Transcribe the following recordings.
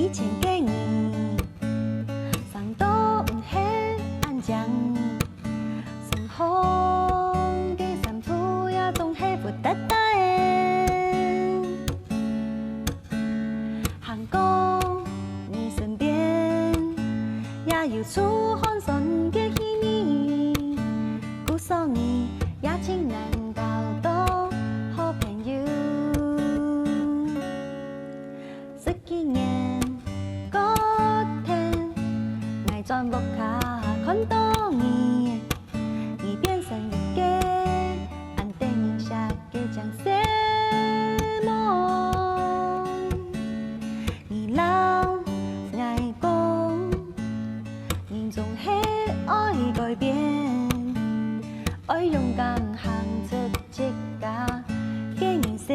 以前嘅你，上都唔系安靜，生活嘅辛苦也總係不得的。行過你身邊，也有出汗酸嘅氣味，故說你也情難搞到好朋友。十幾年嗰天，我轉屋卡看到你，你變成一個安定影下嘅將色夢。你老愛講，人總係愛改變，愛勇敢行出自家嘅人生。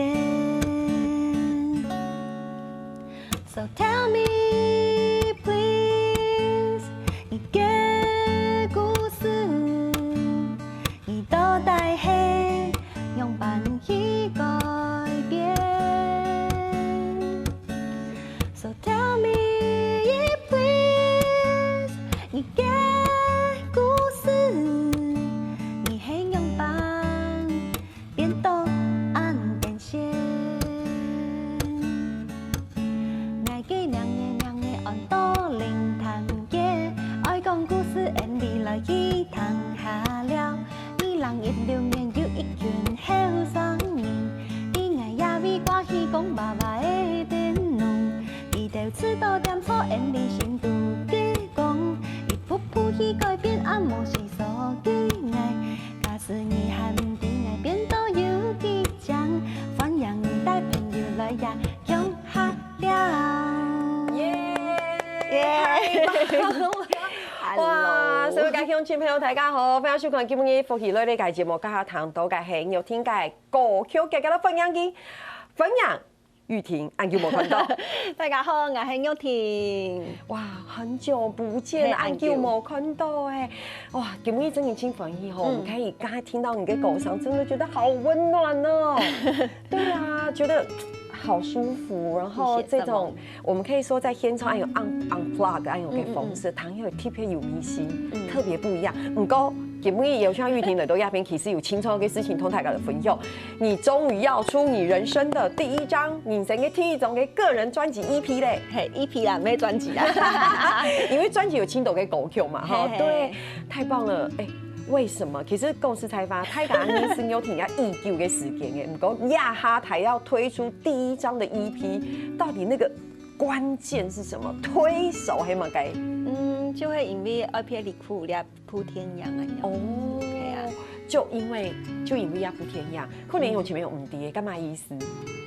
So tell me please， 你嘅故事，你到底係用辦去改變 ？So tell me please， 你嘅故事，你係用辦變到安變現。愛嘅兩個按到靈堂嘅，愛講故事 Andy 來一趟下了，你人一流面有一群後生人，你愛也為掛起講爸爸的電腦，伊就知道點錯 Andy 心度嘅講，一步步去改變按摩西所嘅愛，假使你還唔定愛變到有幾講，歡迎你帶朋友來呀，用下了。哇！所有嘅鄉親朋友大家好，非常收看今日嘅福喜類呢個節目，家下談到嘅係有聽嘅歌曲嘅嗰啲分享機，分享玉婷，安久冇看到。大家好，我係玉婷。哇，很久不見，安久冇看到哎！哇，今日真的真歡喜吼，我們可以剛才聽到你嘅歌聲，真的覺得好溫暖哦。對啊，覺得。好舒服，然後這種我們可以說在現場有 unplug 安有嘅方式，糖有特別有意思，特別不一樣。唔過今日有像玉婷嚟到亞邊，其實有清楚嘅事情同大家的分享。你終於要出你人生的第一張人生嘅第一張嘅個人專輯 EP 咧，係 EP 啊，咩專輯啊？因為專輯有青島嘅歌曲嘛，哈，對，太棒了，哎。為什麼？其實公司才發，太感恩是有挺要19嘅時間嘅，唔過亞哈台要推出第一張的 EP， 到底那個關鍵是什麼？推手係嘛該？就會因為愛撇離苦咧鋪天陽啊！哦，係啊，就因為要鋪天陽，可能我前面有誤跌，幹嘛意思？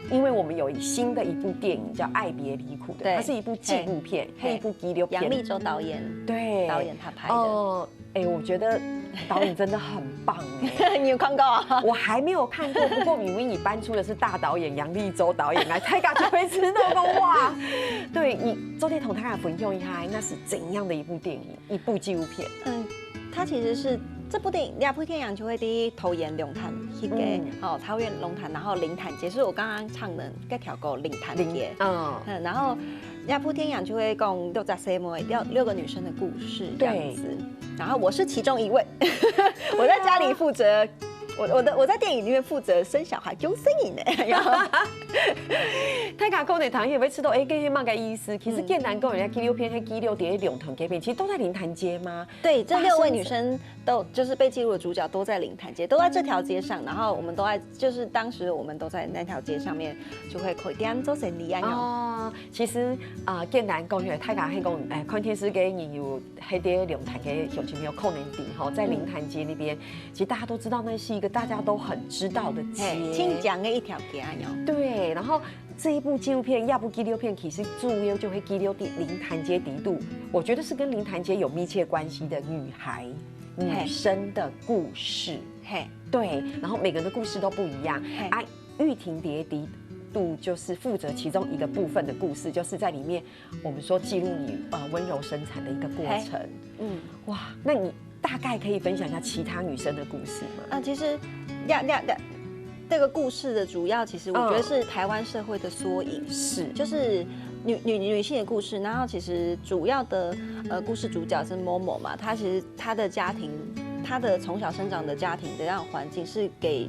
因為我們有新的一部電影叫《愛別離苦》的，它是一部紀錄片，係一部紀錄片。楊冪洲導演，對，導演他拍的。哎，我覺得導演真的很棒哎！你有看過啊？我還沒有看過，不過因為你搬出的是大導演楊冪洲導演來，大家就會知道個哇！對，你昨天同大家分享一下，那是怎樣的一部電影，一部紀錄片？它其實是這部電影《亞鋪天陽》就會第一桃園龍潭一個桃園龍潭，然後靈潭節是我剛剛唱的嗰條歌靈潭節，然後亞鋪天陽就會講6個女生的故事，這樣子。然後我是其中一位，我在家裡負責，我在電影裡面負責生小孩、救生影的。大家可能糖也會知道，哎，這是乜嘅意思？其實簡單講，人家紀錄片係紀錄喺龍潭嗰邊，其實都在靈潭街嗎？對，這6位女生都就是被記錄的主角都在靈潭街，都在這條街上，然後我們都在，就是當時我們都在那條街上面，就會開店做生意啊。哦，其實簡單講，大家係講，看電視嘅人有喺啲龍潭嘅鄉親朋友可能地哈，在靈潭街那邊，其實大家都知道，那是一個大家都很知道的街，清江嘅一條街啊。對，然後這一部紀錄片，亞部紀錄片其實主要就會記錄靈潭街底度，我覺得是跟靈潭街有密切關係的女生的故事。對，然後每個人的故事都不一樣。玉婷蝶底度就是負責其中一個部分的故事，就是在裡面我們說記錄你溫柔生產的一個過程。哇，那你大概可以分享一下其他女生的故事嗎？其實这个故事的主要，其实我觉得是台湾社会的缩影，是就是女性的故事。然后其实主要的故事主角是某某嘛，她其实她的家庭，她的从小生长的家庭的这样的环境是给，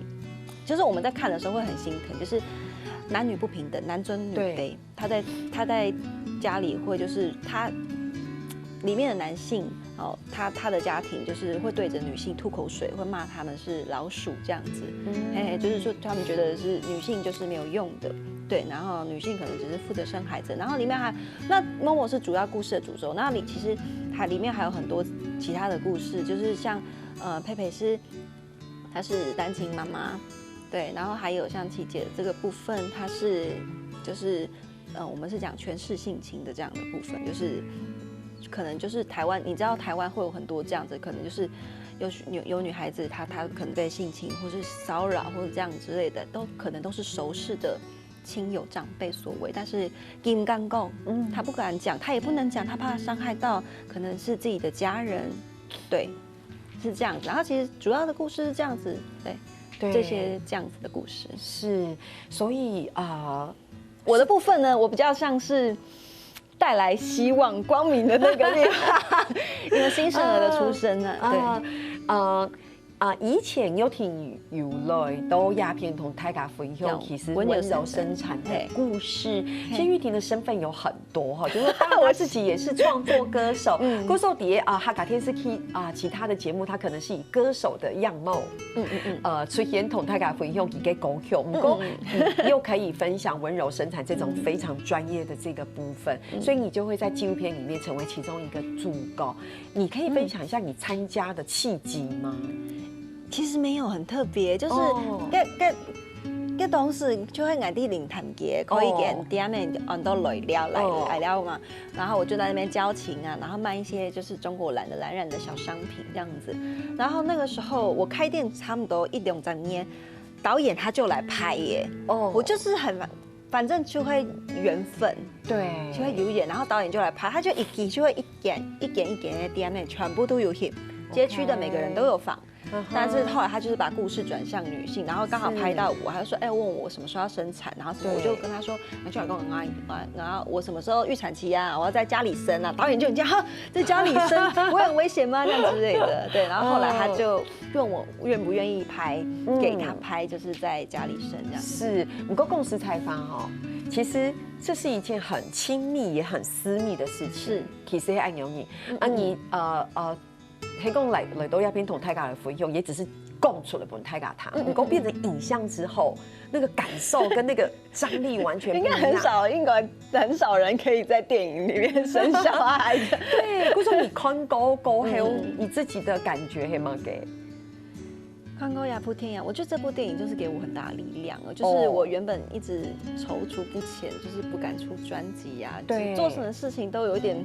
就是我们在看的时候会很心疼，就是男女不平等，男尊女卑。她在家里会就是她里面的男性。哦，他的家庭就是会对着女性吐口水，会骂他们是老鼠这样子，就是说他们觉得是女性就是没有用的，对，然后女性可能只是负责生孩子，然后里面那某某是主要故事的主轴，那其实里面还有很多其他的故事，就是像佩佩她是单亲妈妈，对，然后还有像琪姐这个部分，她是就是我们是讲权势性侵的这样的部分，就是。可能就是台湾，你知道台湾会有很多这样子，可能就是有女孩子她可能被性侵或是骚扰或者这样之类的，可能都是熟识的亲友长辈所为，但是金刚讲，她不敢讲，她也不能讲，她怕伤害到可能是自己的家人，对，是这样子。然后其实主要的故事是这样子，对，这些这样子的故事是，所以我的部分呢，我比较像是。带来希望、光明的那个力量，因为新生儿的出生啊，对，以前有聽由來都鴉片同大家分享，其實溫柔生產的故事。其實玉婷的身份有很多哈，就是當然我自己也是創作歌手。歌手底下哈嘎天是去其他的節目，他可能是以歌手的樣貌，出現同大家分享幾個歌曲，不過又可以分享溫柔生產這種非常專業的這個部分，所以你就會在紀錄片裡面成為其中一個主角。你可以分享一下你參加的契機嗎？其实没有很特别，就是跟同事就会外地领谈节，可以给店面很多来聊嘛，然后我就在那边教琴啊，然后卖一些就是中国蓝染的小商品这样子。然后那个时候我开店差不多1-2年，导演他就来拍耶，我就是反正就会缘分，对，就会有演，然后导演就来拍，他就就会一件的店面全部都有 hit， 街区的每个人都有访。但是后来他就是把故事转向女性，然后刚好拍到我，他就说，问我什么时候要生产，然后什么，我就跟他说，你就来跟我然后我什么时候预产期啊，我要在家里生啊。导演就很这样，在家里生，我很危险吗？这样之类的，对。然后后来他就问我愿不愿意拍，给他拍，就是在家里生这样。是，不过公司采访哦，其实这是一件很亲密也很私密的事情。是，其实爱有你你黑公来到鴉片同大家的分享，也只是供出了本大家他，不过变成影像之后，那个感受跟那个张力完全不一样。应该很少人可以在电影里面生小孩的。对，或者说你看高还有你自己的感觉，黑吗？给看高雅铺天涯，我觉得这部电影就是给我很大的力量了。就是我原本一直踌躇不前，就是不敢出专辑呀，对，做什么事情都有一点。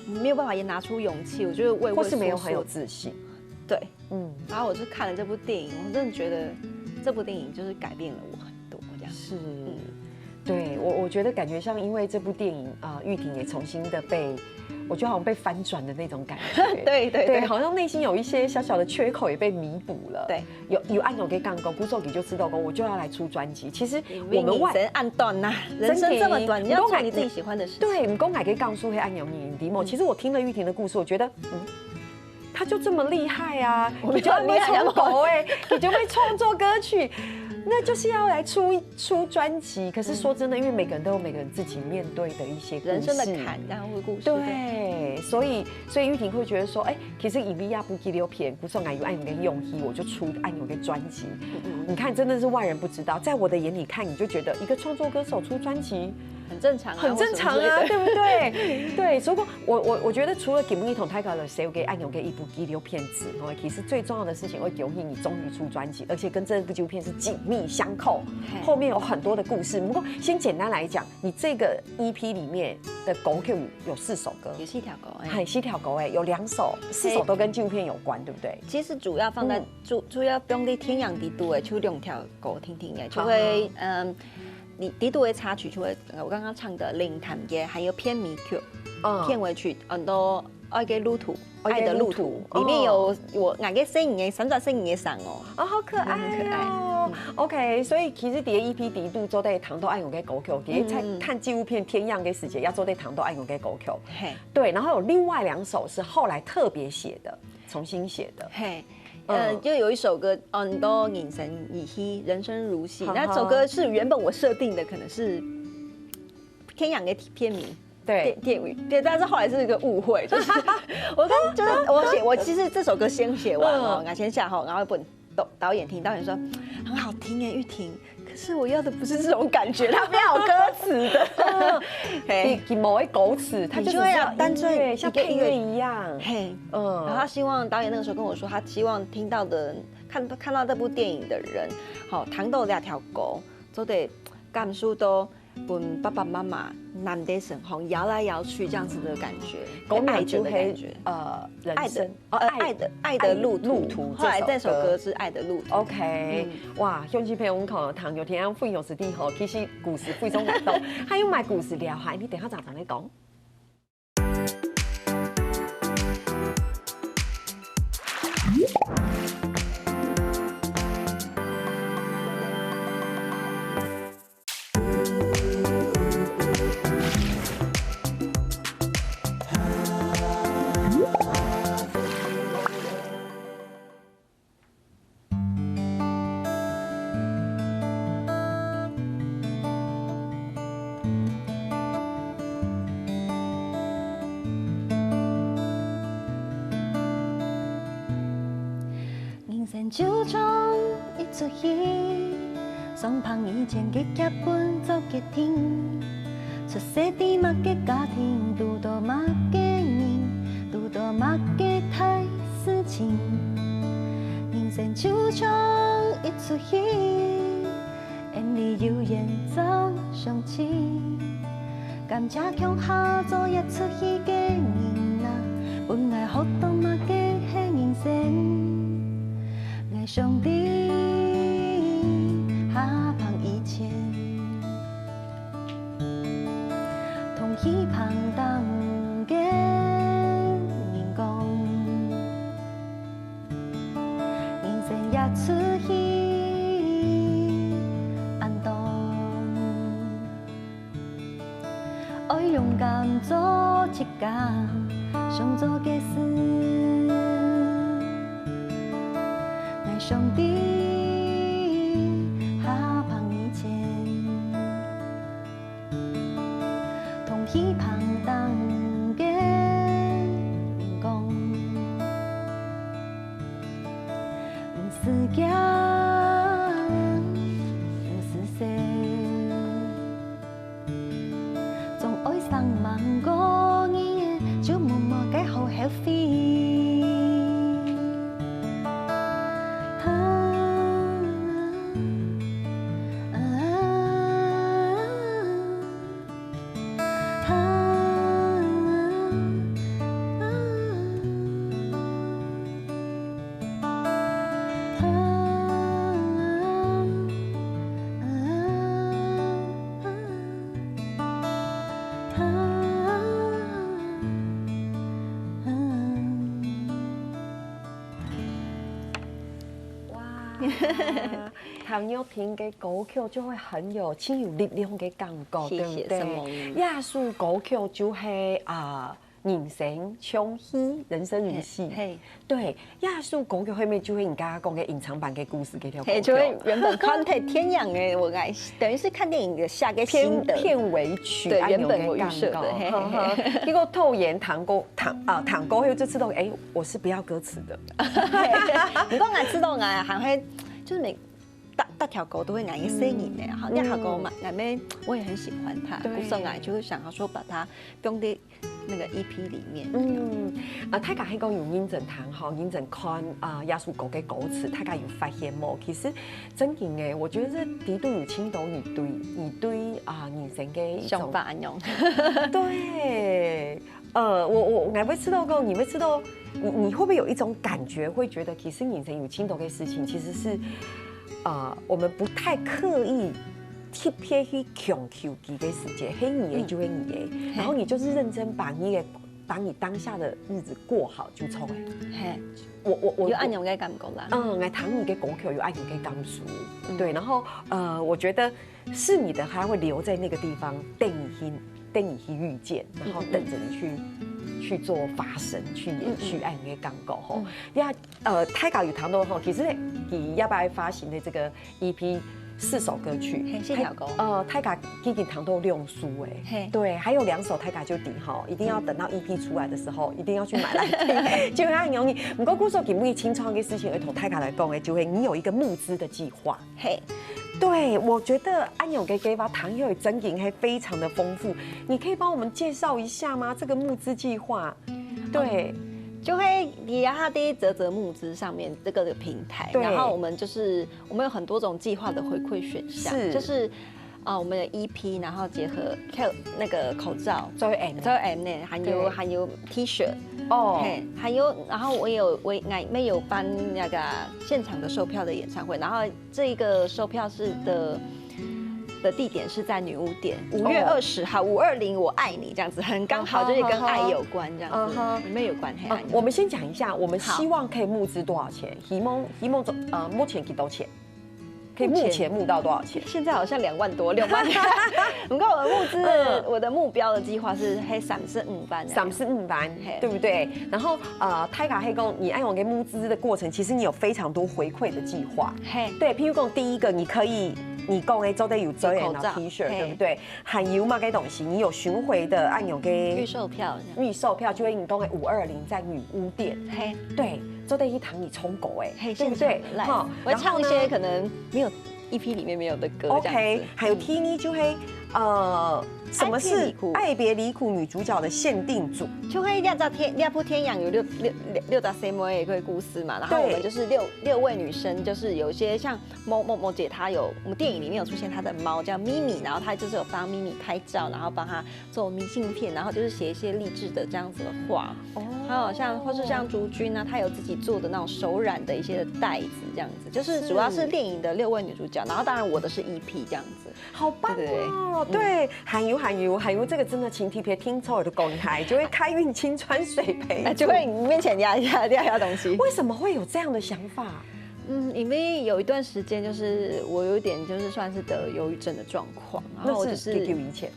没有办法也拿出勇气，我觉得或是没有很有自信，对，然后我就看了这部电影，我真的觉得这部电影就是改变了我很多，这样是，对我觉得感觉像因为这部电影玉婷也重新的被，我觉得好像被翻转的那种感觉，对，好像内心有一些小小的缺口也被弥补了，对，有按钮给刚刚古手给就知道我就要来出专辑，其实我们人按短呐，人生这么短，你要做你自己喜欢的事情，对，唔公改给刚说黑按钮你迪莫，其实我听了玉婷的故事，我觉得他就这么厉害啊，你就会创作你就会创作歌曲。那就是要来出专辑，可是说真的，因为每个人都有每个人自己面对的一些人生的坎，然后故事。对，所以玉婷会觉得说，其实以利亚不给留片，不送爱有爱你跟用意，我就出爱有个专辑。你看，真的是外人不知道，在我的眼里看，你就觉得一个创作歌手出专辑很正常，很正常啊，对不对？对，所以我觉得除了给一同泰搞的谁给爱有给一部给留片子，其实最重要的事情会给你终于出专辑，而且跟这部纪录片是紧密相扣，后面有很多的故事。不过先简单来讲，你这个 EP 里面的歌曲有4首歌，有4条歌，很4条歌有2首，4首都跟纪录片有关，对不对？其实主要放在主要放在天阳地都的，就2条歌听听的，就会你地都的插曲，就会我刚刚唱的《灵潭夜》，还有片尾曲、片尾曲很多爱的路途。爱的路途里面有我哪个声音的3段声音的嗓哦，好可爱，很可爱。OK， 所以其实第一批第度做在糖都爱用给歌曲，第一看纪录片《天样》给时节要做在糖都爱用给歌曲。对，然后有另外2首是后来特别写的，重新写的。就有一首歌《很多人生如戏》，人生如戏。那首歌是原本我设定的，可能是天养的片名。对，对，但是后来是一个误会，就是我其实这首歌先写完哦，先下好，然后本导演听，导演说很好听耶，玉婷，可是我要的不是这种感觉，它没有歌词的，你某一歌词，它就要单纯像配乐一样，然后他希望导演那个时候跟我说，他希望听到的人看到这部电影的人，好，糖豆2条狗，都得感受到。跟爸爸妈妈男的神红摇来摇去这样子的感觉，爱着的感觉，人生爱的路途。后来这首歌是爱的路途。OK， 哇，兄弟朋友，我们看到糖有天非常实地吼，其实故事非常感动，还有买故事了，还你等下常常来讲。就像一出戏，双方以前嘅剧本做决定，出世伫乜嘅家庭，拄到乜嘅人，拄到乜嘅大事情。人生就像一出戏，演里有演奏上起，感谢强下做一出戏嘅人啊，本来好多乜嘅系人生。兄弟，下旁以前，同一旁当嘅人讲，人生也出戏，安当，爱勇敢做一家，想做嘅事。兄弟，下旁以前，同一旁当嘅人讲，唔是惊，唔是sợ，总爱上万个年，就默默嘅好 healthy。唐幼婷嘅歌曲就會很有有力量嘅感覺，對唔對？亞述歌曲就是人生像戲，人生如戲。對，亞述歌曲後面就會人家講嘅隱藏版嘅故事，嗰條歌曲。就會原本看睇天樣嘅，我愛等於是看電影嘅下個片尾曲，對，原本我預設的。結果透言唐歌後就知道，我是不要歌詞的。你講我知道我行去就是大條歌都會愛個聲音的，好，那條歌嘛，愛咩我也很喜歡它，所以就會想要說把它放在那個 EP 裡面。大家喺講用認真聽嚇，認真看亞述歌嘅歌詞，大家有發現冇？其實真正嘅，我覺得啲都有傾到你對人生嘅一種想法用。對，我會知道你會知道，你會不會有一種感覺，會覺得其實人生有傾到嘅事情，其實是我們不太刻意特別去強求佢嘅世界，係你嘅就係你嘅，然後你就是認真把你嘅把你当下的日子过好就错哎。嘿，我有按钮该感觉啦。哎，糖你给狗口有按钮给感受，对，然后我觉得是你的，还会留在那个地方等你去遇见，然后等着你去做发声，去延续爱你的感觉吼。呀，泰嘎有糖豆吼，其实你要不要发行的这个 EP。4首歌曲，谢条歌。泰嘎已经糖豆用书哎，对，还有2首泰嘎就底哈，一定要等到 EP 出来的时候，一定要去买来听，就会很容易。不过，故说给木易清创的事情，而同泰嘎来讲哎，就会你有一个募资的计划。嘿，对，我觉得安永给把糖友的真景还非常的丰富，你可以帮我们介绍一下吗？这个募资计划，对。就会以他的泽募资上面这个平台，然后我们有很多种计划的回馈选项，就是我们的 EP， 然后结合那个口罩，周 M 呢，还有 T 恤哦，还有然后我有办那个现场的售票的演唱会，然后这一个售票的地点是在女巫店，5月20号520我爱你这样子，很刚好就是跟爱有关这样子，里面有关黑暗。我们先讲一下，我们希望可以募资多少钱？希望目前给多少钱？可以目前募到多少钱？现在好像2万多，6万。不过我的募资，我的目标的计划是黑35万，35万，对不对？然后泰卡黑工，你按我给募资的过程，其实你有非常多回馈的计划。嘿，对，譬如讲第一个，你可以。你讲的做的有遮掩的 T 恤，对不对？还有嘛个东西，你有巡回的按钮给预售票就会你讲的520在女巫店，嘿，对，做的一堂你冲狗哎，对不对？好，我会唱一些可能没有 EP 里面没有的歌 ，OK， 还有 T 呢就会什么是爱别离苦女主角的限定组？就会廖部天养有六大 C M A 的故事嘛，然后我们就是六位女生，就是有一些像某姐，她有我们电影里面有出现她的猫叫咪咪，然后她就是有帮咪咪拍照，然后帮她做明信片，然后就是写一些励志的这样子的话。哦，还有或是像竹君啊，她有自己做的那种手染的一些袋子，这样子，就是主要是电影的6位女主角，然后当然我的是 EP 这样子，好棒哦！对，还有这个真的请特别听错的公台，就会开运青川水培，就会你面前压东西。为什么会有这样的想法？因为有一段时间就是我有一点就是算是得忧郁症的状况，然后我就是以前，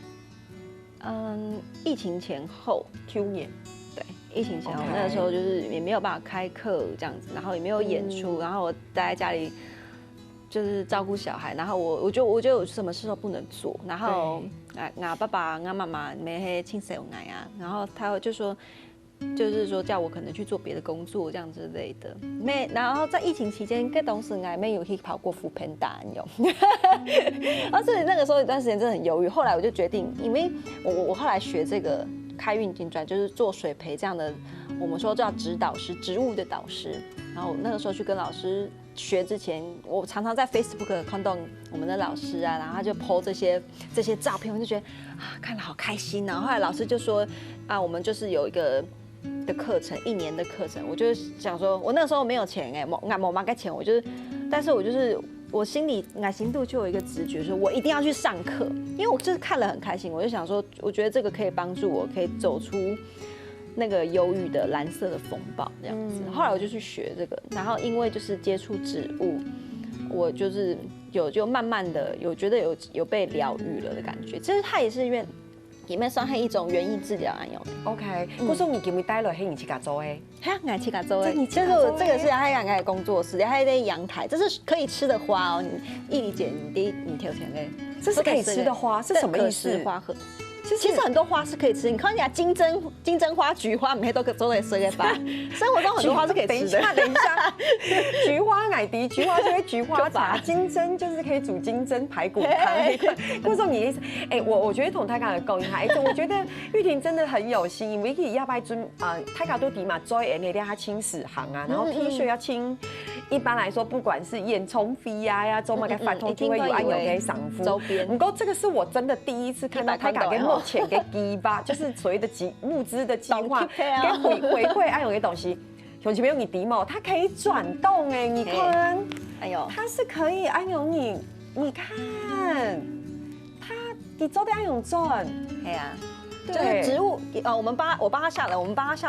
疫情前后 Q 年，对，疫情前后那个时候就是也没有办法开课这样子，然后也没有演出，然后我待在家里。就是照顾小孩，然后我觉得我什么事都不能做，然后爸爸妈妈没黑亲生爱啊，然后他就说，就是说叫我可能去做别的工作这样之类的，然后在疫情期间，跟同事没有去跑过扶贫大有，而且那个时候有段时间真的很犹豫，后来我就决定，因为我后来学这个开运金专，就是做水培这样的，我们说叫指导师，植物的导师，然后那个时候去跟老师。学之前，我常常在 Facebook 看到我们的老师啊，然后他就 po 这些照片，我就觉得看了好开心。然后后来老师就说我们就是有一个的课程，1年的课程。我就想说，我那个时候没有钱我妈给钱，但是我心里心度就有一个直觉，说我一定要去上课，因为我就是看了很开心，我就想说，我觉得这个可以帮助我，可以走出。那个忧郁的蓝色的风暴这样子，后来我就去学这个，然后因为就是接触植物，我就是就慢慢的觉得有被疗愈了的感觉。其实它也是里面算是一种园艺治疗按用的。OK， 我说你给没带了黑你去干做诶？嘿，我去干做诶。就是这个是他两个工作室，还有在阳台，这是可以吃的花哦。你理解你挑选的，这是可以吃的花，是什么意思？花盒。其实很多花是可以吃，你看人家金针花、菊花，每天都可以吃的吧。生活中很多花是可以吃的。等一下，菊花乃迪，菊花就会菊花茶，金针就是可以煮金针排骨汤。顾总你的意思？我觉得同泰卡的共哈，我觉得玉婷真的很有心，因为要不要尊泰卡都底嘛，做那点他清屎行啊，然后 T 恤要清。一般来说，不管是烟囱飞呀，做嘛个饭桶就会有按钮给赏夫。周边。不过这个是我真的第一次看到泰卡跟目前给鸡巴，就是所谓的募资的计划，给回馈按钮的东西。熊前面用你迪某，它可以转动你看，哎呦，它是可以按钮你看，它你做的按钮转，哎呀。就是植物，我帮他下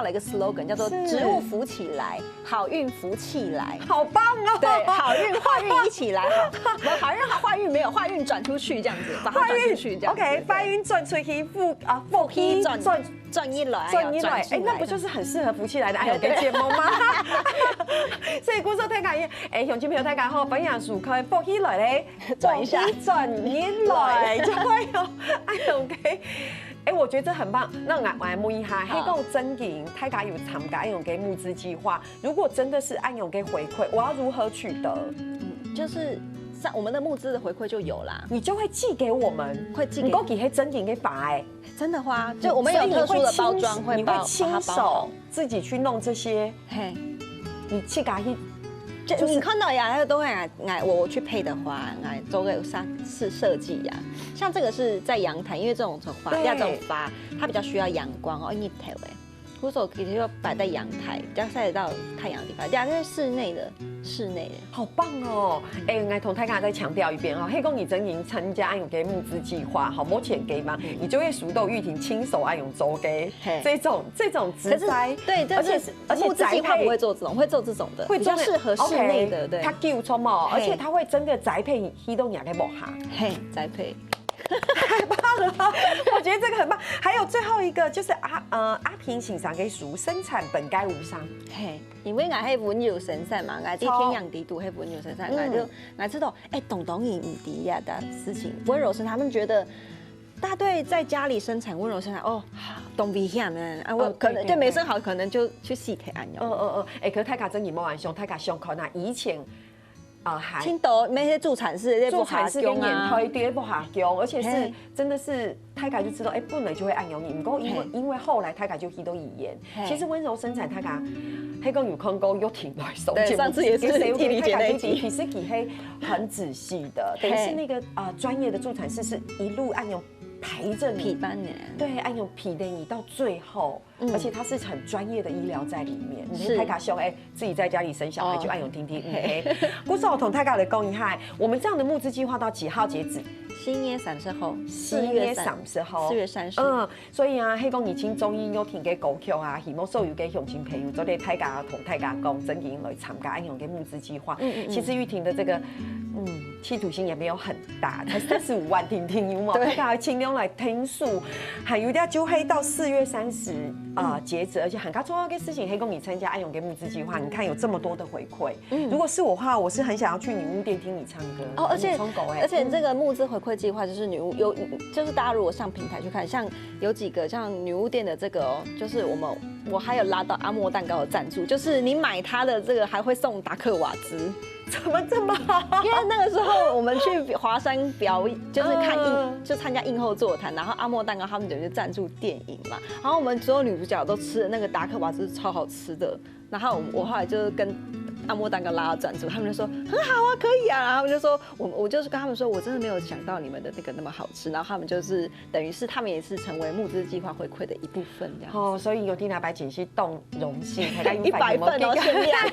了一个 slogan， 叫做植物扶起来，好运福气来，好棒哦！对，好运坏运一起来，好运坏运没有，坏运转出去这样子，把它转出去这样子。OK， 坏运转出去，福气转一来，哎，那不就是很适合福气来的爱有给节目吗？所以故说大家乡亲朋友大家好，本样数可以福气来嘞，转一下，转一来就会有爱有给。我觉得这很棒。那我来问一下，黑狗真银，大家有参加爱永给募资计划？如果真的是爱永给回馈，我要如何取得？就是像我们的募资的回馈就有啦，你就会寄给我们，会寄给。你给黑真银给发真的花，就我们有特殊的包装，你会亲手自己去弄这些。嘿，你去给去。就是你看到呀，它都会我去配的花，做个设计呀。像这个是在阳台，因为这种花，它比较需要阳光哦，一头哎。扶手其实就摆在阳台，比较晒得到太阳的地方。这是室内的，好棒哦！我同大家再强调一遍哦，黑公你真营参加爱永给募资计划，好目前给吗？你就会熟豆玉婷亲手爱永周给这种植栽，对，而且募资计划不会做这种，会做这种的，比较适合室内的，对。它救冲嘛，而且它会真的栽配移动雅给抹哈，嘿，栽配。太棒了，我觉得这个很棒。还有最后一个就是阿平欣赏给属生产本该无伤。嘿，因为我是温柔生产嘛，我在天养地度，是温柔生产，我知道懂你底下的事情，温柔生产，他们觉得。大队在家里生产温柔生产哦，懂危险呢啊！我可能对没生好，可能就去洗体安用。可是太卡真你莫玩凶，太卡胸口那以前。青岛那些助产士跟眼推跌不下姜，而且是真的是太卡就知道，本来就会按用你，不过因为后来太卡就遇到语言，其实温柔生产太卡，黑公有空沟又挺来手，上次也是替你姐那一集，其实给黑很仔细的，等于是那个专业的助产士是一路按用。陪着你，对，按用陪着你到最后，而且它是很专业的医疗在里面。你是泰卡兄，自己在家里生小孩就按用听听。故事我同泰卡的公益害，我们这样的募资计划到几号截止？4月30號，4月30號，4月30。所以啊，希望疫情中醫有聽嘅歌曲啊，希望所有嘅鄉親朋友，做啲大家同大家講，真嘅來參加安永嘅募資計劃。其實玉婷的這個，企圖心也沒有很大，才35萬聽有冇？大家盡量來聽數，還有啲就係到4月30截止，而且很重要嘅事情，希望你參加安永嘅募資計劃，你看有這麼多的回饋。如果是我的話，我是很想要去女巫店聽你唱歌。哦，而且這個募資回饋計劃就是女巫就是大家如果上平台去看，像有幾個像女巫店的這個就是我還有拉到阿莫蛋糕的贊助，就是你買它的這個還會送達克瓦茲。怎麼這麼好？因為那個時候我們去華山表演，就是就參加映後座談，然後阿莫蛋糕他們等於贊助電影嘛，然後我們所有女主角都吃了那個達克瓦茲，超好吃的。然後我後來就是跟阿莫蛋糕拉到贊助，他們就說很好啊，可以啊。然後他們就說我就是跟他們說，我真的沒有想到你們的那個那麼好吃。然後他們就是等於是他們也是成為募資計劃回饋的一部分這樣。哦，所以有啲拿白錦是動榮幸，100份哦，限量。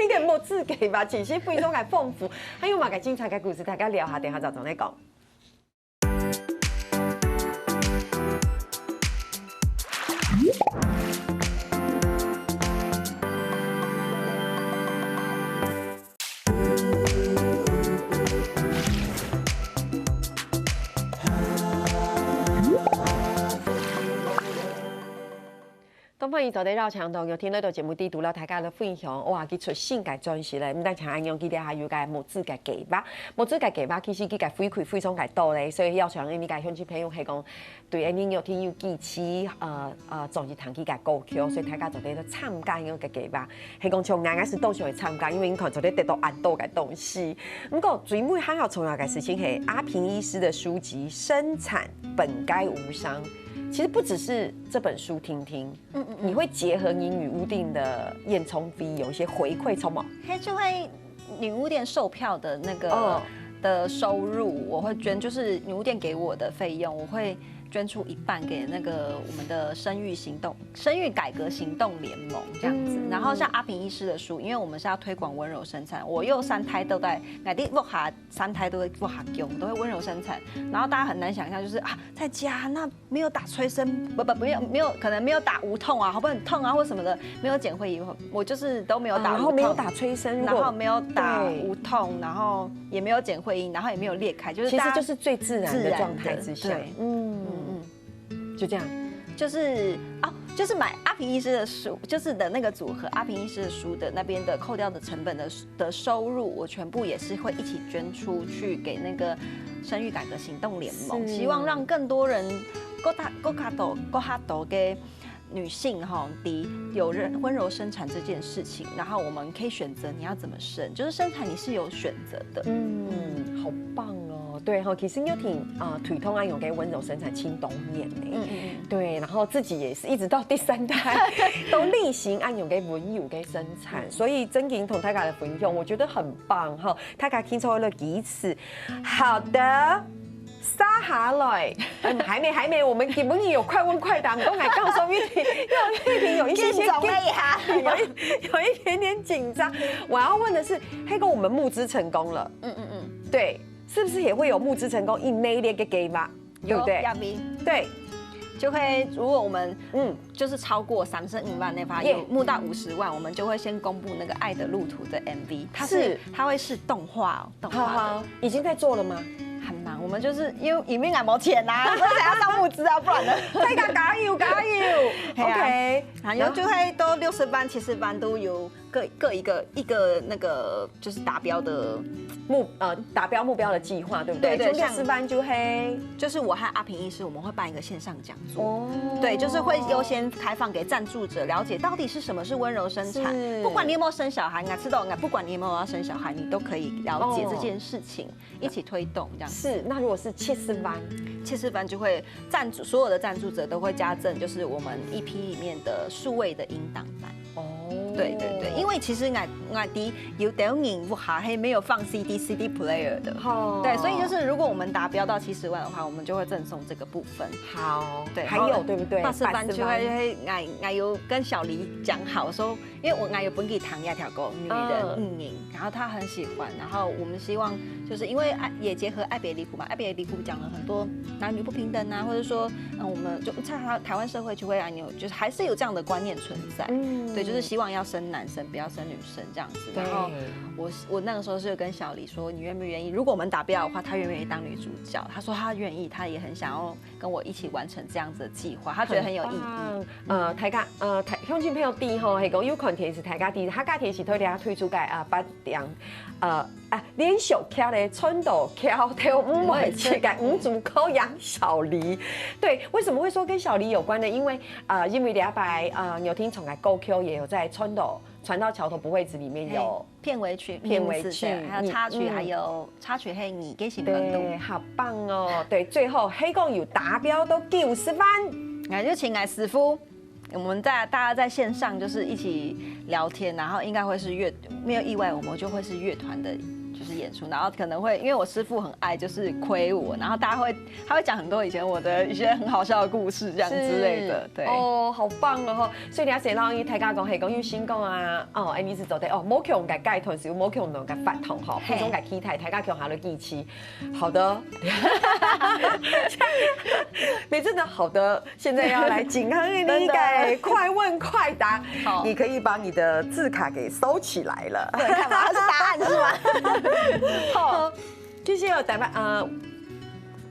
應該冇自己吧，錦溪非常嘅豐富，還有嘛嘅精彩嘅故事，大家聊下，等下就同你講。東方宇宙的繞牆洞有聽到節目啲讀了大家的分享，哇！佢出新嘅專輯咧，唔但像安樣佢哋還有個募資嘅計劃，募資嘅計劃其實佢嘅回饋非常嘅多咧，所以要像你嘅鄉親朋友係講對安樣有聽有支持，總是彈佢嘅歌曲，所以大家就喺度參加呢個計劃，係講從啱啱是都想去參加，因為你看就喺得到很多嘅東西。不過最尾還有重要嘅事情係阿平醫師的書籍《生產本該無傷》。其實不只是這本書聽聽，你會結合你女巫店的煙囪 V 有一些回饋，從嗎？就會女巫店售票的那個的收入，我会捐，就是女巫店给我的费用，我会捐出一半给那个我们的生育改革行动联盟这样子。然后像阿平医师的书，因为我们是要推广温柔生产，我又3胎都在，我的3胎都会不下用，都会温柔生产。然后大家很难想象，就是在家那没有打催生，没有可能没有打无痛啊，会不会很痛啊或什么的，没有剪会阴，我就是都没有打无痛，然后没有打催生，然后没有打无痛，然后也没有剪会阴，然后也没有裂开，就是其实就是最自然的状态之下，就这样，就是买阿平医师的书，就是的那个组合，阿平医师的书的那边的扣掉的成本的收入，我全部也是会一起捐出去给那个生育改革行动联盟，希望让更多人够哈斗给女性有温柔生产这件事情，然后我们可以选择你要怎么生，就是生产你是有选择的。好棒哦。对其实又挺推动安永给温柔生产轻懂念呢。对，然后自己也是一直到第3胎都例行安永给温柔给生产，所以真经同大家的分享，我觉得很棒哈。大家听出了几次，好的。撒下来，还没，我们基本有快问快答，都还告诉玉婷有一些有一点点紧张。我要问的是，黑哥，我们募资成功了，对，是不是也会有募资成功一那一列给给吗？对不对？对。就会，如果我们就是超过35万那发，有募到50万，我们就会先公布那个《爱的路途》的 MV， 它会是动画的，已经在做了吗？很忙，我们就是因为里面没钱呐，所以才要上募资啊，不然呢？大家加油！OK， 然后就会都60班、70班都有各一个那个就是达标的达标目标的计划，对不对？对，像60班就是我和阿平医师，我们会办一个线上讲座，对，就是会优先开放给赞助者了解到底是什么是温柔生产，不管你有没有生小孩，不管你有没有要生小孩，你都可以了解这件事情，一起推动这样。是，那如果是70班就会所有的赞助者都会加赠，就是我们EP里面的数位的音档版。对，因为其实我的有点人不好，还没有放 CD player 的，对，所以就是如果我们达标到70万的话，我们就会赠送这个部分。好，对，还有对不对？80班就会我有跟小黎讲好说，因为我有本给唐亚条狗女人然后她很喜欢，然后我们希望就是因为也结合爱别离谱嘛，爱别离谱讲了很多男女不平等啊，或者说我们就台湾社会就会就是还是有这样的观念存在，对，就是希望要生男生不要生女生这样子。然后我那个时候是跟小李说，你愿不愿意？如果我们达标的话，他愿不愿意当女主角？他说他愿意，他也很想要跟我一起完成这样子的计划，他觉得很有意义。大家乡亲朋友第係講有可能是大家第，他家是推出嘅八點連續劇嘅春度劇跳舞會切嘅5組口養小黎。對，為什麼會說跟小黎有關呢？因為禮拜牛聽從嘅歌曲也有在春度船到橋頭不會子裡面有片尾曲，還有插曲，還有插曲係你嘅新頻道，好棒哦！對，最後黑共有達標都90分，就請來師傅。我们大家在线上就是一起聊天，然后应该会是没有意外，我们就会是乐团的，就是演出，然后可能会因为我师父很爱就是亏我，然后他会讲很多以前我的一些很好笑的故事这样之类的，对哦，好棒哦！所以你要寫到伊大家講係講要先講你是做的冇強嘅介團是冇強嘅發同嗬，嗰種嘅期待，大家強下嚟支持。好的，你真的好的，現在要來景亨你改快問快答，你可以把你的字卡給收起來了。對，看嘛，它是答案是嗎？好，其實有答案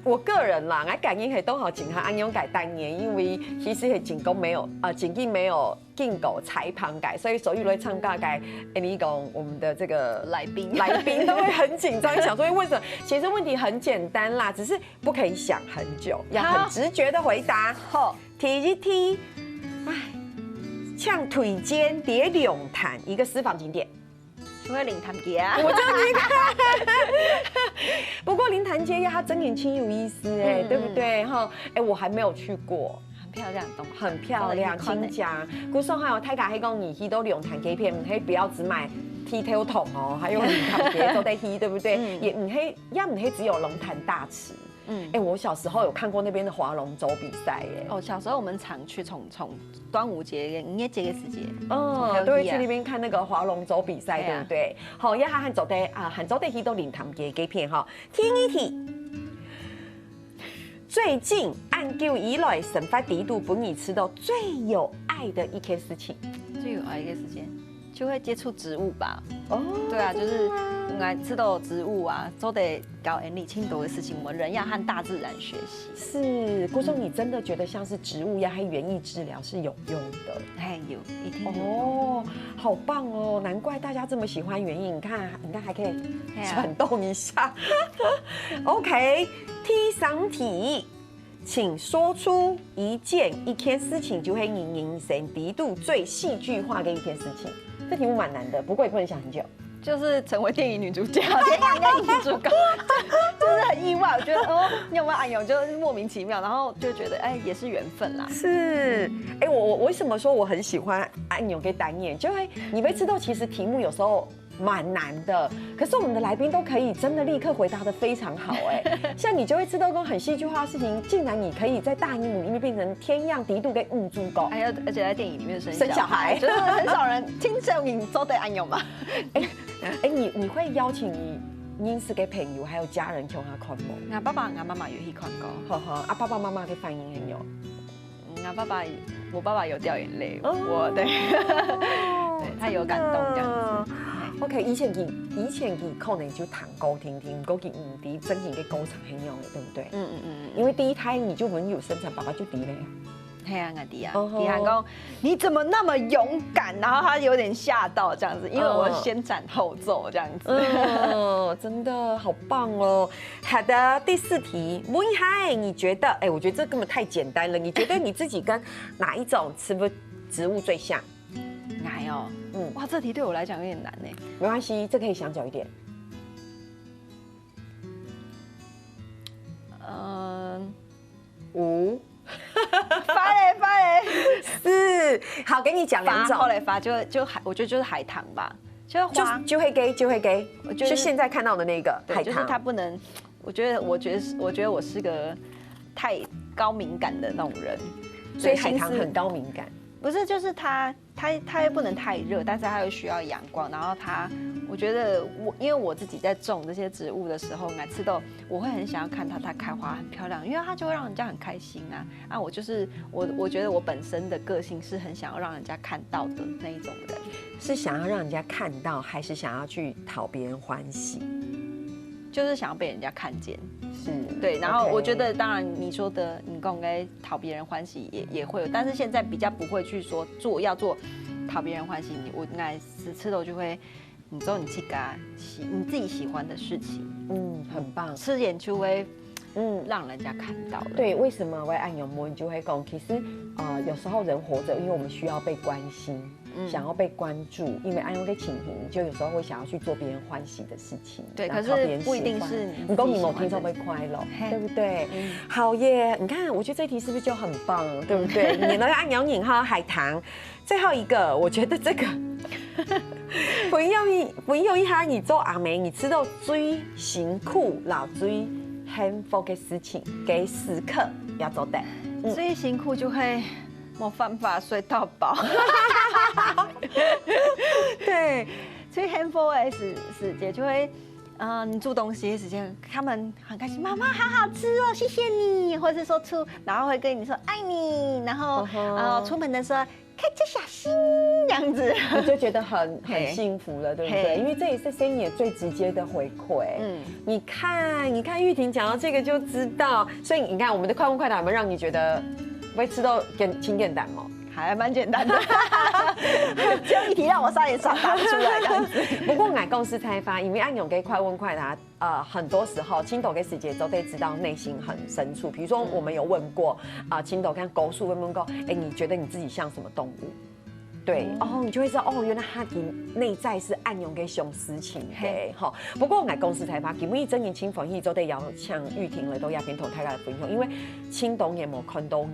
我個人啦，我感應係都好景亨安勇改單年，因為其實係景公沒有景義沒有進狗裁判改，所以手語來唱歌改，你講我們的這個來賓都會很緊張，想說為什麼？其實問題很簡單啦，只是不可以想很久，要很直覺的回答。好，第一題，像腿間疊龍潭一個私房景點。因為靈潭街啊，我就你看。不過靈潭街呀，它真年輕有意思哎，對不對哈？我還沒有去過。漂亮的东西，很漂亮，真假。古时候还有太家迄讲，你鱼都用弹给片，嘿，不要只买剃头桶哦，还有龙潭给都得鱼，对不对？也唔黑，也唔黑，只有龙潭大池。我小时候有看过那边的划龙舟比赛耶。哦，小时候我们常去从端午节、营业节的时节，都会去那边看那个划龙舟比赛，对不对？好，也喊走的啊，喊走的鱼都龙潭给片哈。听一听。最近按究以来，神发地度本你吃到最有爱的一件事情，最有爱的一个时间，就会接触植物吧。哦，对啊，就是应该吃到植物啊，都得搞眼里清多的事情。我们人要和大自然学习。是，郭松，你真的觉得像是植物呀，还园艺治疗是有用的？哎，有，一定有。哦，好棒哦，难怪大家这么喜欢园艺。你看还可以转动一下。OK， 第三题。请说出一件事情就会引人深度最戏剧化的一件事情。这题目蛮难的，不过也不能想很久。就是成为电影女主角，电影跟女主角，就是很意外。我觉得哦，你有没有暗涌，就是莫名其妙，然后就觉得哎，也是缘分啦。是，哎，我为什么说我很喜欢暗涌跟单眼？就会你会知道，其实题目有时候蛮难的，可是我们的来宾都可以真的立刻回答得非常好，哎，像你就会知道，很戏剧化的事情，竟然你可以在大荧幕里面变成天样敌度跟猪狗，还有而且在电影里面生小孩，就是很少人听摄影都得暗涌嘛。哎，你会邀请你认识的朋友还有家人去他看吗？我爸爸、我妈妈有去看过，啊，爸爸妈妈的反应很有。我爸爸有掉眼泪，对，他有感动这样子。OK， 以前佢可能就彈歌聽聽，唔過佢唔啲真正嘅歌唱很有嘅，對不對？因為第一胎你就很有生產，爸爸就低了呀。嘿啊，我弟啊，弟還講你怎麼那麼勇敢？然後他有點嚇到這樣子，因為我先斬後奏這樣子。真的好棒哦！好的，第4題，文海，你覺得？我覺得這根本太簡單了。你覺得你自己跟哪一種植物最像？矮哦，哇，這題對我來講有點難呢。沒關係，這可以想久一點。5。發嘞是，好，給你講兩種。後來發就我覺得就是海棠吧，就花就會給，就現在看到的那個海棠。就是它不能，我覺得我是個太高敏感的那種人，所以海棠很高敏感。不是，就是它又不能太热，但是它又需要陽光，然後我覺得因為我自己在種這些植物的時候，每次都我會很想要看它開花很漂亮，因為它就會讓人家很開心啊。我就是我覺得我本身的個性是很想要讓人家看到的那一種人。是想要讓人家看到，還是想要去討別人歡喜？就是想要被人家看見。是，對，然後我覺得當然你說的你應該討別人歡喜也會有，但是現在比較不會去說要做討別人歡喜，我應該吃到就會你做你自己喜歡的事情，很棒，吃點就會讓人家看到了。對，為什麼會暗湧魔？你就會講，其實有時候人活着，因為我們需要被關心。想要被關注，因為暗湧的情形，就有時候會想要去做別人歡喜的事情。對，可是不一定是你公你某聽眾會快樂，對不對？好耶！你看，我覺得這題是不是就很棒，對不對？你那個暗湧引號海棠，最後一個，我覺得這個不要一下你做阿妹，你知道最辛苦、最幸福的事情，給時刻要做的，最辛苦就會沒辦法睡到飽。對，最幸福的時間就會，你煮東西的時間，他們很開心，媽媽好好吃哦，謝謝你，或者說然後會跟你說愛你，然後出門的時候開車小心，這樣子，你就覺得很幸福了，對不對？因為這也是生意最直接的回饋。你看玉婷講到這個就知道，所以你看我們的快問快答有沒有讓你覺得會吃到清簡單嗎？還蠻簡單的，只有一題讓我差點答不出來這樣子。不過我公司開發，因為暗湧給快問快答，很多時候青豆跟時節都得知道內心很深處。比如說我們有問過青豆跟狗樹問過，你覺得你自己像什麼動物？对哦，你就会知道哦，原来他的内在是暗涌给熊私情的哈。不过我公司才发，基本真年轻粉丝都得要像玉婷了都亚片同大家的分享，因为青董也没看懂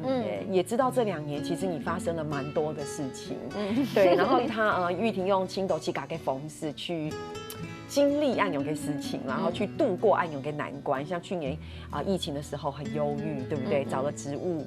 你，也知道这2年其实你发生了蛮多的事情，对，然后玉婷用青董去改个方式去。经历暗涌的事情，然后去度过暗涌的难关。像去年疫情的时候很忧郁，对不对？找了植物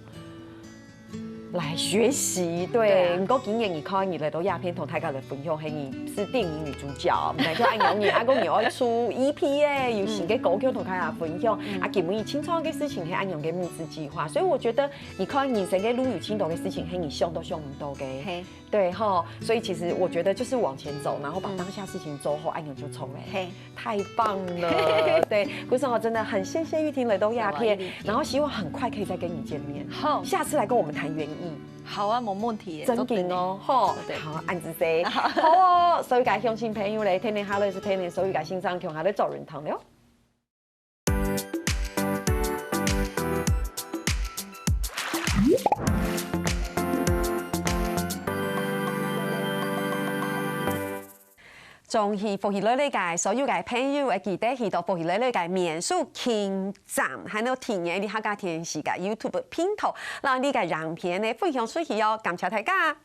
来学习，对。不过今年你看你来到亚片同大家的分享，你是电影女主角，唔系叫暗涌你，阿公你要出 EP 耶，有新嘅歌曲同大家分享。今年青创嘅事情係暗涌嘅募资计划，所以我觉得你看人生嘅路有青岛嘅事情，係你想都想唔到嘅。对哈，所以其实我觉得就是往前走，然后把当下事情做好，暗涌就冲嘞，太棒了。对，顾生我真的很谢谢玉婷来到亚片，然后希望很快可以再跟你见面。好，下次来跟我们谈园艺。好啊，冇问题。真劲哦，好，按子 say， 好哦，所以介乡亲朋友咧，天天哈咧是天天，所以介欣赏强下咧做人堂了。中戏福喜乐呢个所有嘅朋友會記得去到福喜樂呢個免費聽站，還有體驗你客家電視嘅 YouTube 頻道，讓你嘅影片呢分享出去哦，感謝大家。